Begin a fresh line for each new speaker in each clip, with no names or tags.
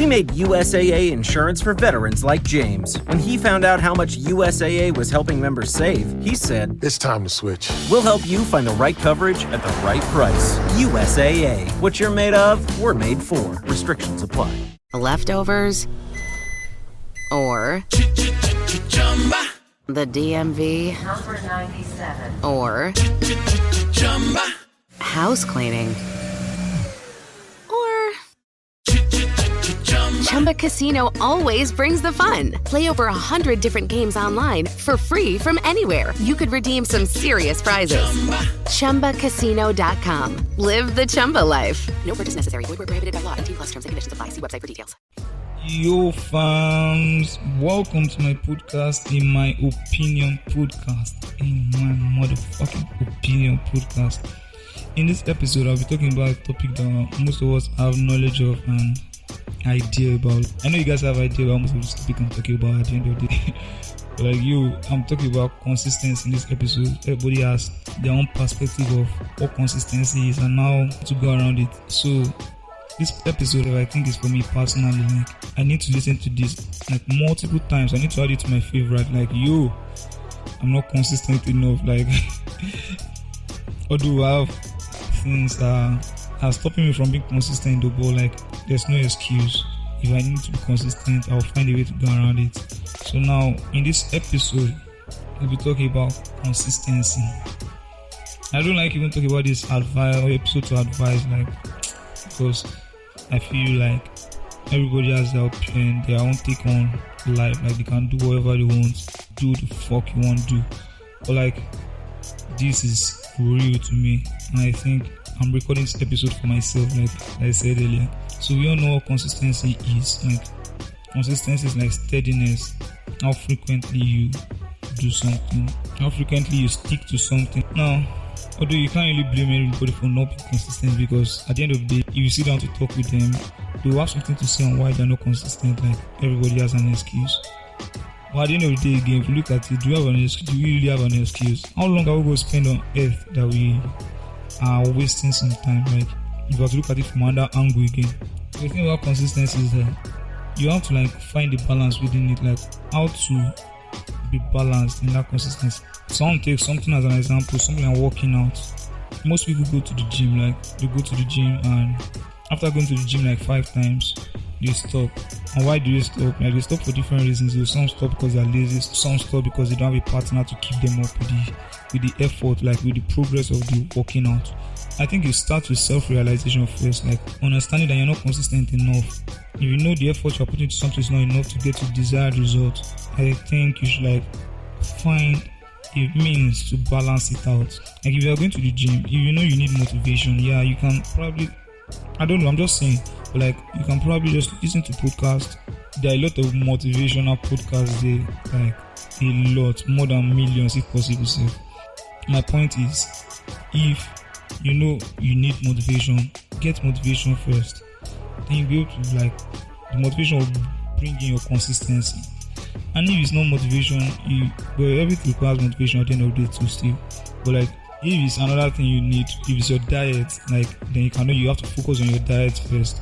We made USAA insurance for veterans like James. When he found out how much USAA was helping members save, he said,
"It's time to switch."
We'll help you find the right coverage at the right price. USAA. What you're made of, we're made for. Restrictions apply.
Leftovers or the DMV
Number 97.
or house cleaning or Chumba Casino always brings the fun. Play over 100 different games online for free from anywhere. You could redeem some serious prizes. ChumbaCasino.com. Live the Chumba life. No purchase necessary. Void where prohibited by law. 18+ terms and conditions apply. See website for details.
Yo fams, welcome to my podcast, In My Opinion Podcast. In my motherfucking opinion podcast. In this episode, I'll be talking about a topic that most of us have knowledge of and idea about. I know you guys have idea about most of this topic I'm talking about at the end of the day. But I'm talking about consistency in this episode. Everybody has their own perspective of what consistency is and how to go around it. So this episode, I think, is for me personally. Like, I need to listen to this like multiple times. I need to add it to my favorite. Like, I'm not consistent enough. Like, although I have things that are stopping me from being consistent, but like, there's no excuse. If I need to be consistent, I'll find a way to go around it. So now, in this episode, we'll be talking about consistency. I don't like even talking about this advice or episode to advise, like, because I feel like everybody has their opinion, their own take on life. Like, they can do whatever they want, do the fuck you want to do. But like, this is real to me, and I think I'm recording this episode for myself, like I said earlier. So we all know what consistency is. Like, consistency is like steadiness. How frequently you do something, how frequently you stick to something. Now, although you can't really blame everybody for not being consistent, because at the end of the day, if you sit down to talk with them, they will have something to say on why they're not consistent. Like, everybody has an excuse. But at the end of the day, again, if you look at it, do we really have an excuse? How long are we going to spend on earth that we are wasting some time? Like, if you have to look at it from another angle again, the thing about consistency is that you have to like find the balance within it, like how to be balanced in that consistency. Someone takes something as an example, something like working out. Most people go to the gym, like they go to the gym, and after going to the gym like 5 times, they stop. And why do they stop? Like, they stop for different reasons. Some stop because they're lazy, some stop because they don't have a partner to keep them up with the effort, like with the progress of the working out. I think it starts with self-realization first, like understanding that you're not consistent enough. If you know the effort you're putting into something is not enough to get to the desired result, I think you should like find a means to balance it out. Like, if you're going to the gym, if you know you need motivation, you can probably, I don't know, I'm just saying, but like, you can probably just listen to podcasts. There are a lot of motivational podcasts there, like a lot, more than millions if possible. So my point is, if you know you need motivation, get motivation first. Then you'll be able to, like, the motivation will bring in your consistency. And if it's not motivation, everything requires motivation at the end of the day too still. But like, if it's another thing you need, if it's your diet, like, then you have to focus on your diet first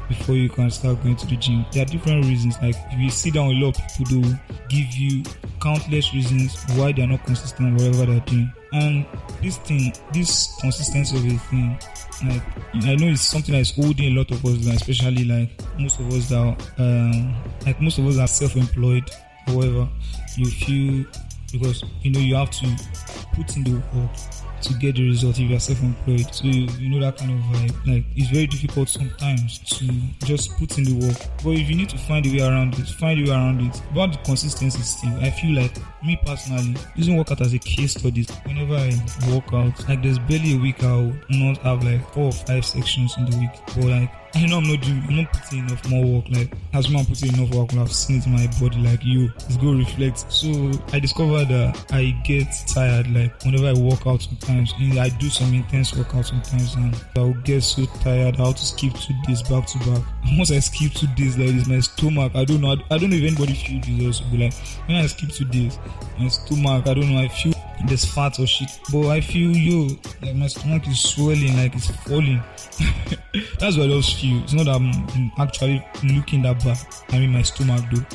before you can start going to the gym. There are different reasons. Like, if you sit down with a lot of people, they will give you countless reasons why they are not consistent whatever they're doing. And this consistency of a thing, like, I know it's something that is holding a lot of us down, especially like most of us that are self-employed. However, you feel, because you have to put in the work to get the result if you are self-employed. So you know that kind of vibe. Like, it's very difficult sometimes to just put in the work. But if you need to find a way around it, About the consistency still, I feel like, me personally, using workout as a case study, whenever I work out, like, there's barely a week I will not have like 4 or 5 sections in the week. But like, I'm not putting enough more work. Like, as I'm putting enough work, I've seen it in my body. Like, it's go reflect. So I discovered that I get tired. Like, whenever I work out sometimes, I do some intense workout sometimes, and I'll get so tired. I have to skip 2 days back to back. And once I skip 2 days, like, this, my stomach, I don't know if anybody feels this also. But like, when I skip 2 days, my stomach, I don't know, I feel there's fat or shit. But I feel, like my stomach is swelling, like it's falling. That's what I just feel. It's not that I'm actually looking that bad. I mean, my stomach though.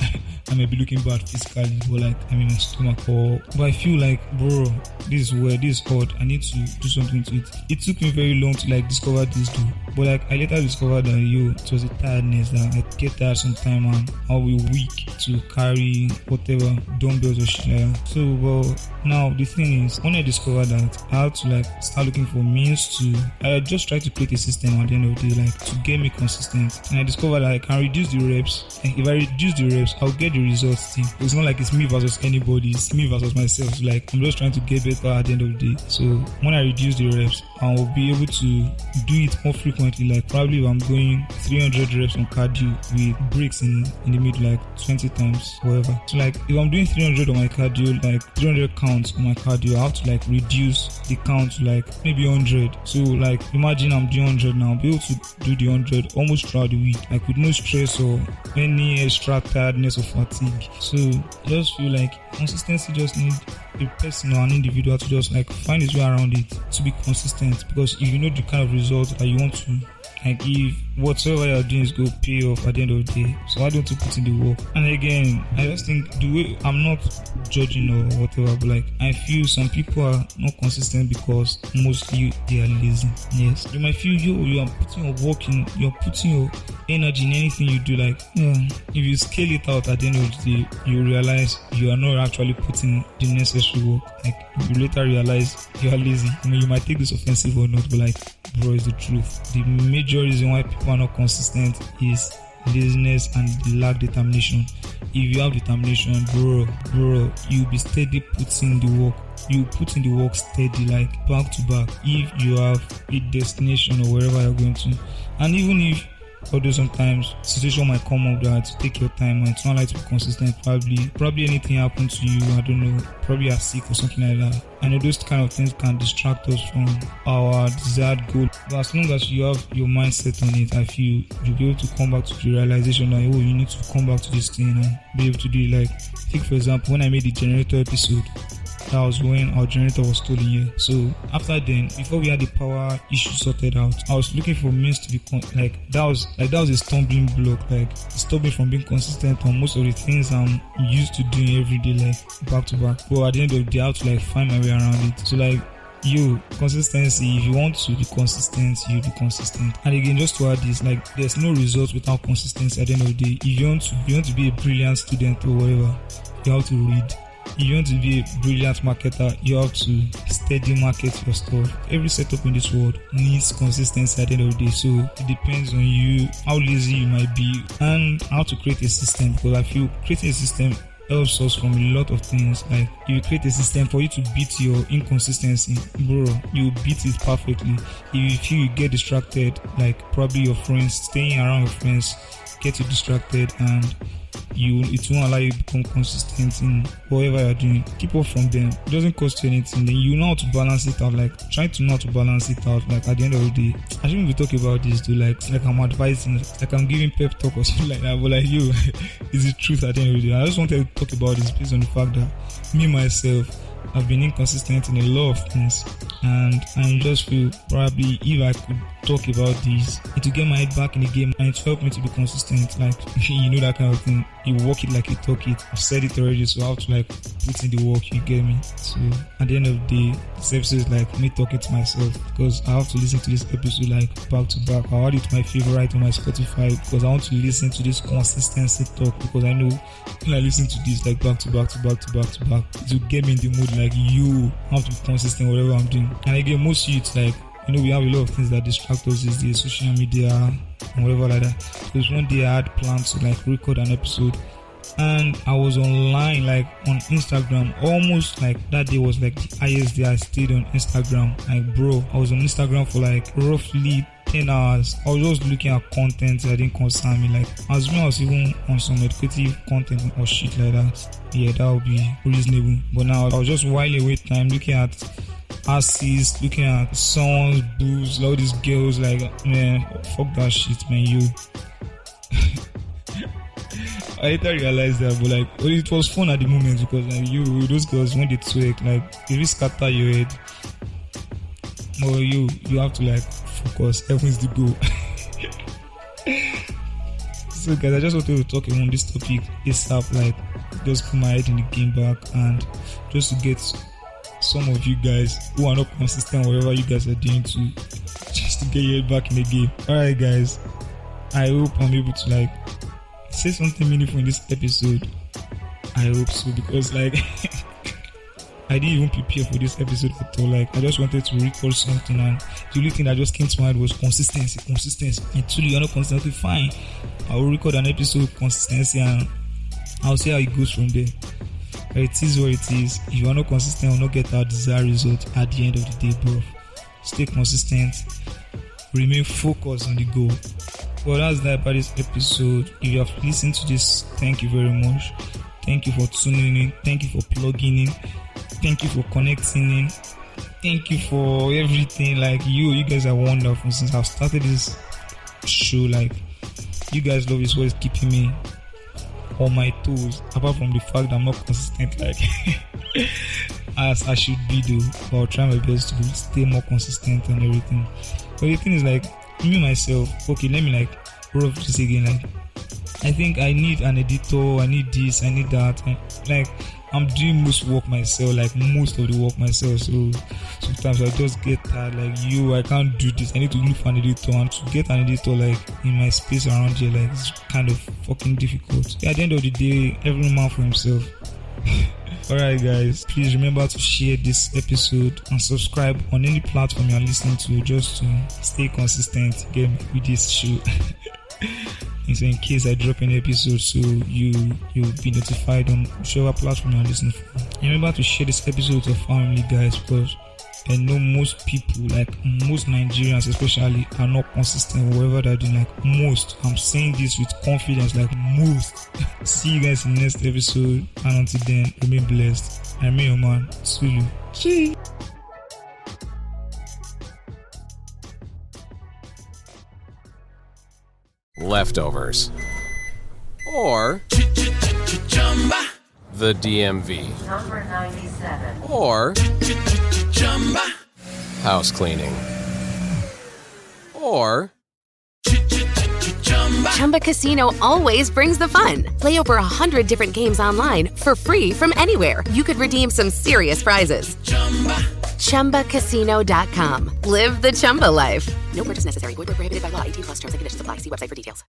I may be looking bad physically, but like, I mean, my stomach. But I feel like, bro, this is weird, this is odd. I need to do something to it. It took me very long to like discover this though. But like, I later discovered that, it was a tiredness that I get tired sometime and I'll be weak to carry whatever, dumbbells or shit like that. So, well, now the thing is, when I discovered that, I had to like start looking for means to, I just try to create a system at the end of the day, like to get me consistent. And I discovered that I can reduce the reps. And if I reduce the reps, I'll get the results too. It's not like it's me versus anybody, it's me versus myself. So like, I'm just trying to get better at the end of the day. So when I reduce the reps, I'll be able to do it more frequently. Like probably if I'm going 300 reps on cardio with breaks in the middle, like 20 times, whatever. So like if I'm doing 300 on my cardio, like 300 counts on my cardio, I have to like reduce the count to like maybe 100. So like imagine I'm doing 100 now, I'll be able to do the 100 almost throughout the week, like with no stress or any extra tiredness or fatigue. So I just feel like consistency just needs a person or an individual to just like find his way around it to be consistent, because if you know the kind of results that you want to, like if whatever you're doing is going to pay off at the end of the day, so why don't you put in the work? And again, I just think the way, I'm not judging or whatever, but like I feel some people are not consistent because mostly they are lazy. Yes, you might feel you are putting your work in, you're putting your energy in anything you do. Like if you scale it out at the end of the day, you realize you are not actually putting the necessary work. Like you later realize you are lazy. I mean, you might take this offensive or not, but like, bro, it's the truth. The major reason why people are not consistent is laziness and the lack determination. If you have determination, bro, you'll be steady putting the work. You put in the work steady, like back to back. If you have a destination or wherever you're going to, and even if, although sometimes situation might come up that to take your time and it's not like to be consistent, probably anything happened to you, I don't know, probably you're sick or something like that. I know those kind of things can distract us from our desired goal, but as long as you have your mindset on it, I feel you'll be able to come back to the realization that, you need to come back to this thing and be able to do it. Like, take for example, when I made the generator episode, that was when our generator was stolen here. So after then, before we had the power issue sorted out, I was looking for means to be that was a stumbling block, like stop me from being consistent on most of the things I'm used to doing every day, like back to back. But at the end of the day, I have to like find my way around it. So like, consistency, if you want to be consistent, you be consistent. And again, just to add this, like there's no results without consistency at the end of the day. If you want to be a brilliant student or whatever, you have to read. If you want to be a brilliant marketer, you have to steady market your stuff. Every setup in this world needs consistency at the end of the day. So it depends on you, how lazy you might be, and how to create a system. Because I feel creating a system helps us from a lot of things. Like if you create a system for you to beat your inconsistency, bro, you beat it perfectly. If you feel you get distracted, like probably your friends, staying around your friends get you distracted, and it won't allow you to become consistent in whatever you're doing. Keep up from them. It doesn't cost you anything. Then you know how to balance it out. Like try to know how to balance it out. Like at the end of the day, I shouldn't be talking about this too. Like I'm advising, like I'm giving pep talk or something like that. But like it's the truth at the end of the day. I just wanted to talk about this based on the fact that me myself, I've been inconsistent in a lot of things, and I just feel probably if I could talk about this, it will get my head back in the game and it will help me to be consistent. Like that kind of thing. You walk it like you talk it. I've said it already, so I have to like put in the work, you get me? So at the end of the day, this episode is like me talking to myself, because I have to listen to this episode like back to back. I'll add it to my favorite on my Spotify because I want to listen to this consistency talk, because I know when I listen to this like back to back, it will get me in the mood. Like you have to be consistent whatever I'm doing. And again, most youths, like, we have a lot of things that distract us these days, social media and whatever like that. Because one day I had plans to like record an episode, and I was online, like on Instagram, almost like that day was like the highest day I stayed on Instagram. Like bro, I was on Instagram for like roughly 10 hours. I was just looking at content that didn't concern me. Like I was even on some educative content or shit like that. Yeah, that would be reasonable. But now I was just whiling away time looking at asses, looking at songs, boobs, all these girls. Like, man, fuck that shit, man. I later realized that, but like, well, it was fun at the moment because like those girls, when they twerk, like, it really scatter your head. But you have to like focus. Everyone's the goal. So guys, I just wanted to talk on this topic ASAP, like just put my head in the game back and just to get some of you guys who are not consistent whatever you guys are doing to just to get your head back in the game. Alright guys, I hope I'm able to like say something meaningful in this episode. I hope so, because like I didn't even prepare for this episode at all. Like I just wanted to record something, and the only thing that just came to mind was consistency. Until you're not consistent, okay, fine, I will record an episode of consistency and I'll see how it goes from there. But it is what it is. If you are not consistent, you'll not get our desired result at the end of the day, bro. Stay consistent, remain focused on the goal. Well, that's that about this episode. If you have listened to this, thank you very much. Thank you for tuning in. Thank you for plugging in. Thank you for connecting in. Thank you for everything. Like you guys are wonderful. Since I've started this show, like you guys love is what is keeping me on my toes. Apart from the fact that I'm not consistent, like as I should be, though. But I'll try my best to stay more consistent and everything. But the thing is, like me myself. Okay, let me like prove this again. Like I think I need an editor. I need this. I need that. And, like I'm doing most work myself, like most of the work myself. So sometimes I just get tired, like I can't do this. I need to look for an editor, and to get an editor like in my space around here, like it's kind of fucking difficult. At the end of the day, every man for himself. Alright guys, please remember to share this episode and subscribe on any platform you're listening to, just to stay consistent again with this show. And so in case I drop an episode, so you'll be notified on whichever platform you're listening for. And remember to share this episode with your family, guys, because I know most people, like most Nigerians especially, are not consistent wherever they're doing. Like most, I'm saying this with confidence, like most. See you guys in the next episode, and until then, remain blessed. I'm your man, Sulu. Cheers.
Leftovers, or the DMV,
Number 97.
or house cleaning, or
Chumba Casino always brings the fun. Play over 100 different games online for free from anywhere. You could redeem some serious prizes. ChumbaCasino.com. Live the Chumba life. No purchase necessary. Void where prohibited by law. 18+ terms and conditions apply. See website for details.